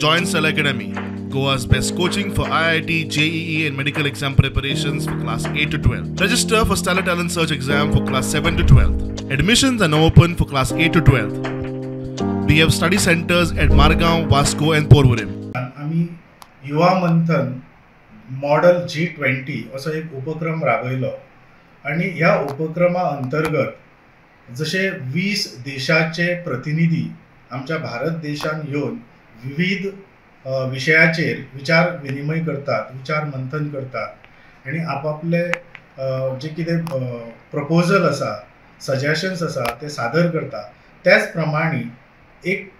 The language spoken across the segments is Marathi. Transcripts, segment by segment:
Join Cell Academy, Goa's best coaching for IIT, JEE and medical exam preparations for class 8 to 12. Register for Stellar Talent Search exam for class 7 to 12. Admissions are now open for class 8 to 12. We have study centers at Margaon, Vasco and Porvorim. आम्ही युवा मंथन मॉडेल G20 असो एक उपक्रम राबयलो आणि ह्या उपक्रमा अंतर्गत जसे 20 देशाचे प्रतिनिधी आमच्या भारत देशान येऊन विविध विषयाचेर विचार विनिमय करतात, विचार मंथन करतात आणि आपापले जे कितें प्रपोजल आसा, सजेशन्स आसा ते सादर करतात. त्याच प्रमाणे एक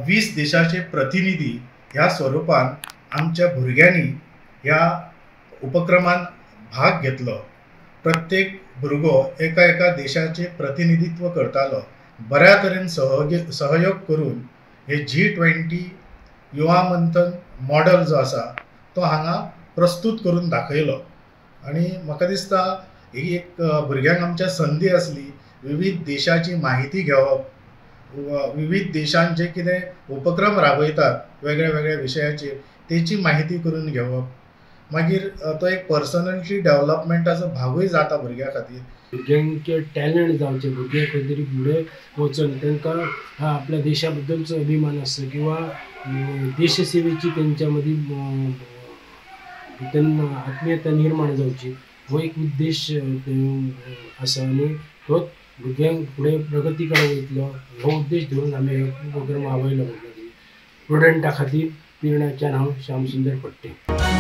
20 देशाचे प्रतिनिधी ह्या स्वरूपान आमच्या भुरग्यांनी ह्या उपक्रमान भाग घेतलो. प्रत्येक भुरगो एका देशाचे प्रतिनिधित्व करतालो. बऱ्या तरेन सहयोग करून हे G20 युवा मंथन मॉडेल जो आसा तो हांगा प्रस्तुत करून दाखयलो आणि म्हाका दिसता ही एक भुरग्यांक आमच्या संधी आसली विविध देशाची माहिती घेवप, विविध देशांत जे कितें उपक्रम राबयतात वेगळ्या वेगळ्या विशयाचेर तेची माहिती करून घेवप. मागीर तो एक पर्सनॅलिटी डेव्हलपमेंटाचो भागूय जाता भुरग्यां खातीर. भुरग्यांचे टॅलंट जावचे, भुरगे खंय तरी फुडें वचून तांकां आपल्या देशा बद्दलचो अभिमान आसता किंवा देश सेवेची तेंच्या मदीं आत्मीयता निर्माण जावची हो एक उद्देश आसा आणि तोच भुरग्यांक फुडें प्रगती कडेन वयतलो हो उद्देश धरून आमी उपक्रम राबयलो. स्टुडंटा खातीर पिर्णाच्यान हांव श्याम सुंदर पट्टे.